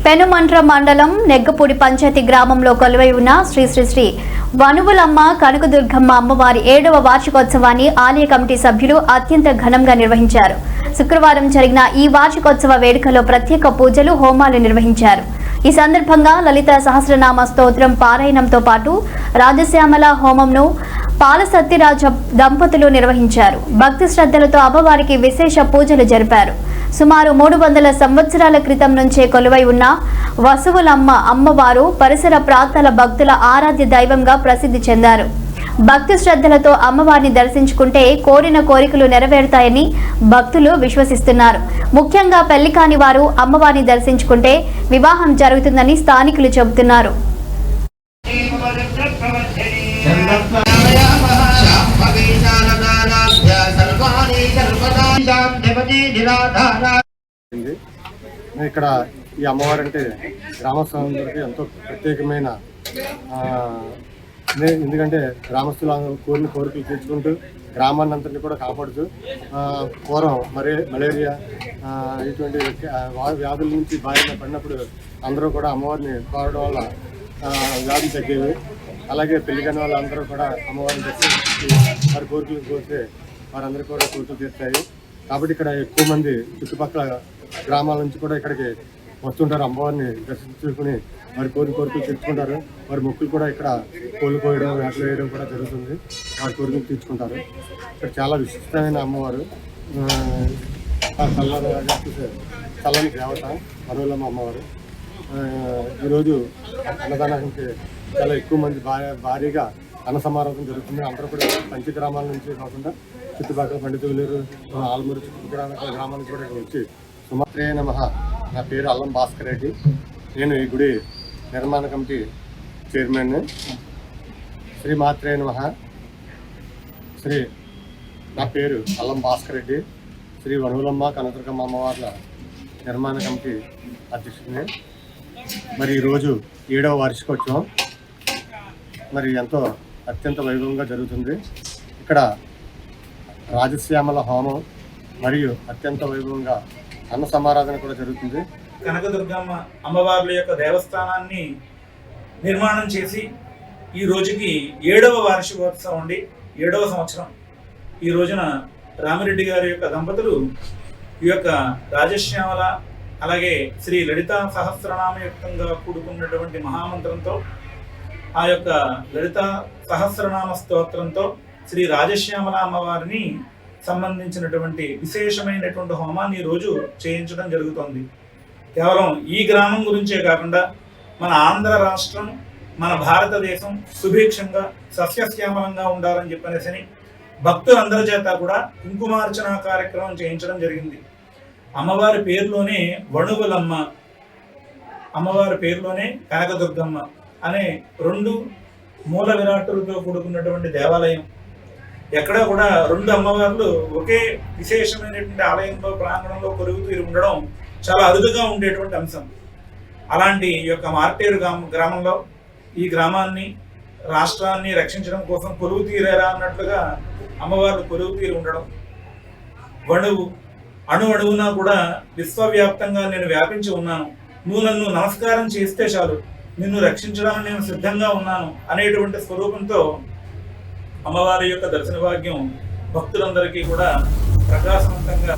పెనుమంట్ర మండలం నెగ్గపూడి పంచాయతీ గ్రామంలో కొలువై ఉన్న శ్రీ శ్రీ శ్రీ వనువులమ్మ కనకదుర్గమ్మ అమ్మవారి 7వ వార్షికోత్సవాన్ని ఆలయ కమిటీ సభ్యులు అత్యంత ఘనంగా నిర్వహించారు. శుక్రవారం జరిగిన ఈ వార్షికోత్సవ వేడుకలో ప్రత్యేక పూజలు, హోమాలు నిర్వహించారు. ఈ సందర్భంగా లలిత సహస్రనామ స్తోత్రం పారాయణంతో పాటు రాజశ్యామల హోమంను పాల సత్యరాజ దంపతులు నిర్వహించారు. భక్తి శ్రద్ధలతో అమ్మవారికి విశేష పూజలు జరిపారు. సుమారు 300 సంవత్సరాల క్రితం నుంచే కొలువై ఉన్న వసువులమ్మ అమ్మవారు పరిసర ప్రాంతాల భక్తుల ఆరాధ్య దైవంగా ప్రసిద్ధి చెందారు. భక్తి శ్రద్ధలతో అమ్మవారిని దర్శించుకుంటే కోరిన కోరికలు నెరవేరుతాయని భక్తులు విశ్వసిస్తున్నారు. ముఖ్యంగా పెళ్లి కాని వారు అమ్మవారిని దర్శించుకుంటే వివాహం జరుగుతుందని స్థానికులు చెబుతున్నారు. ఇక్కడ ఈ అమ్మవారు అంటే గ్రామస్తులందరికీ ఎంతో ప్రత్యేకమైన, ఎందుకంటే గ్రామస్తులు కోరిన కోరికలు తీర్చుకుంటూ గ్రామాన్ని అంతటిని కూడా కాపాడుతూ పూర్వం మలేరియా ఇటువంటి వ్యాధుల నుంచి బారిన పడినప్పుడు అందరూ కూడా అమ్మవారిని కోరడం వల్ల వ్యాధులు తగ్గేవి. అలాగే పెళ్లికైన వాళ్ళందరూ కూడా అమ్మవారిని దర్శించి వారి కోరికలు కోరితే వారందరూ కూడా కోరికలు తీర్చాయి. కాబట్టి ఇక్కడ ఎక్కువ మంది చుట్టుపక్కల గ్రామాల నుంచి కూడా ఇక్కడికి వస్తుంటారు. అమ్మవారిని దర్శించుకుని వారి కోరికలు తీర్చుకుంటారు. వారి మొక్కులు కూడా ఇక్కడ కోళ్ళు కోయడం, వేటలు వేయడం కూడా జరుగుతుంది. వారి కోరికలు తీర్చుకుంటారు. ఇక్కడ చాలా విశిష్టమైన అమ్మవారు, చల్లని దేవత వనువులమ్మ అమ్మవారు. ఈరోజు అన్నదానానికి చాలా ఎక్కువ మంది భారీగా అన్న సమారోహం జరుగుతుంది. అందరూ కూడా పంచగ్రామాల నుంచి కాకుండా చుట్టుపక్కల పండితులేరు, ఆల్మూరు చుట్టుపక్కల గ్రామాల నుంచి కూడా వచ్చి సుమాత్రే నమః. నా పేరు అల్లం భాస్కర్ రెడ్డి. నేను ఈ గుడి నిర్మాణ కమిటీ చైర్మన్. శ్రీ మాత్రే నమః. నా పేరు అల్లం భాస్కర్ రెడ్డి. శ్రీ వనువులమ్మ కనకదుర్గమ్మ అమ్మవార్ల నిర్మాణ కమిటీ అధ్యక్షుడిని. మరి ఈరోజు 7వ వార్షికోత్సవం మరి ఎంతో అత్యంత వైభవంగా జరుగుతుంది. ఇక్కడ రాజశ్యామల హోమం మరియు అత్యంత వైభవంగా అన్న సమారాధన కూడా జరుగుతుంది. కనకదుర్గమ్మ అమ్మవార్ల యొక్క దేవస్థానాన్ని నిర్మాణం చేసి ఈ రోజుకి 7వ వార్షికోత్సవం అండి, 7వ సంవత్సరం. ఈ రోజున రామిరెడ్డి గారి యొక్క దంపతులు ఈ యొక్క రాజశ్యామల అలాగే శ్రీ లలితా సహస్రనామయుక్తంగా కూడుకున్నటువంటి మహామంత్రంతో, ఆ యొక్క లలితా సహస్రనామ స్తోత్రంతో శ్రీ రాజశ్యామల అమ్మవారిని సంబంధించినటువంటి విశేషమైనటువంటి హోమాన్ని ఈరోజు చేయించడం జరుగుతుంది. కేవలం ఈ గ్రామం గురించే కాకుండా మన ఆంధ్ర రాష్ట్రం, మన భారతదేశం సుభిక్షంగా సస్యశ్యామలంగా ఉండాలని చెప్పనేసి భక్తులందరి చేత కూడా కుంకుమార్చన కార్యక్రమం చేయించడం జరిగింది. అమ్మవారి పేరులోనే వణువులమ్మ, అమ్మవారి పేరులోనే కనకదుర్గమ్మ అనే 2 మూల విరాట్టులతో కూడుకున్నటువంటి దేవాలయం. ఎక్కడా కూడా 2 అమ్మవార్లు ఒకే విశేషమైనటువంటి ఆలయంలో ప్రాంగణంలో కొలువుతీరి ఉండడం చాలా అరుదుగా ఉండేటువంటి అంశం. అలాంటి ఈ యొక్క మార్టేరు గ్రామంలో ఈ గ్రామాన్ని, రాష్ట్రాన్ని రక్షించడం కోసం కొలువు తీరారా అన్నట్లుగా అమ్మవార్లు కొలువు తీరి ఉండడం, వణువు అణువునా కూడా విశ్వవ్యాప్తంగా నేను వ్యాపించి ఉన్నాను, నువ్వు నన్ను నమస్కారం చేస్తే చాలు, నిన్ను రక్షించడానికి నేను సిద్ధంగా ఉన్నాను అనేటువంటి స్వరూపంతో అమ్మవారి యొక్క దర్శన భాగ్యం భక్తులందరికీ కూడా ప్రకాశవంతంగా